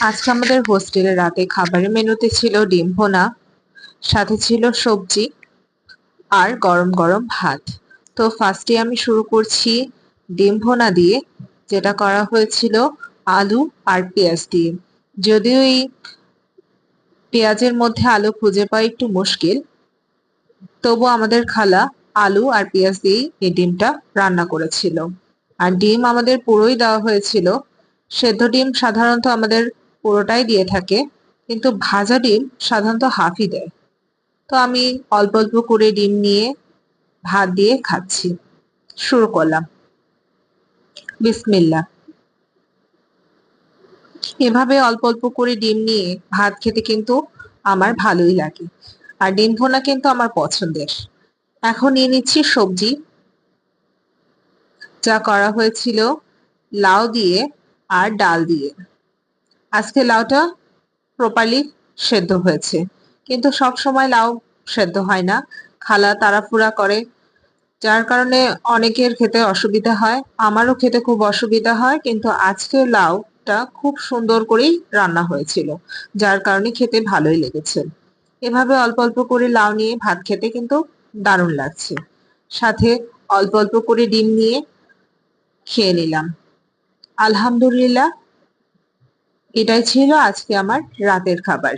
আজকে আমাদের হোস্টেলে রাতে খাবারের মেনুতে ছিল ডিম ভুনা, সাথে ছিল সবজি আর গরম গরম ভাত। তো ফার্স্টে আমি শুরু করছি ডিম ভুনা দিয়ে, যেটা করা হয়েছিল আলু আর পেঁয়াজ দিয়ে। যদিও এই পেঁয়াজের মধ্যে আলু খুঁজে পাওয়া একটু মুশকিল, তবু আমাদের খালা আলু আর পেঁয়াজ দিয়েই এই ডিমটা রান্না করেছিল। আর ডিম আমাদের পুরোই দেওয়া হয়েছিল। সেদ্ধ ডিম সাধারণত আমাদের পুরোটাই দিয়ে থাকে, কিন্তু ভাজা ডিম সাধারণত হাফই দেয়। তো আমি অল্প অল্প করে ডিম নিয়ে ভাত দিয়ে খাচ্ছি। শুরু করলাম, বিসমিল্লাহ। এভাবে অল্প অল্প করে ডিম নিয়ে ভাত খেতে কিন্তু আমার ভালোই লাগে। আর ডিম ভুনা কিন্তু আমার পছন্দের। এখন নিয়ে নিচ্ছি সবজি, যা করা হয়েছিল লাউ দিয়ে আর ডাল দিয়ে। আজকে লাউটা প্রপারলি সেদ্ধ হয়েছে, কিন্তু সব সময় লাউ সেদ্ধ হয় না। খালা তাড়াহুড়া করে, যার কারণে অনেকের খেতে অসুবিধা হয়, আমারও খেতে খুব অসুবিধা হয়। কিন্তু আজকে লাউটা খুব সুন্দর করেই রান্না হয়েছিল, যার কারণে খেতে ভালোই লেগেছে। এভাবে অল্প অল্প করে লাউ নিয়ে ভাত খেতে কিন্তু দারুণ লাগছে। সাথে অল্প অল্প করে ডিম নিয়ে খেয়ে নিলাম। আলহামদুলিল্লাহ, এটাই ছিল আজকে আমার রাতের খাবার।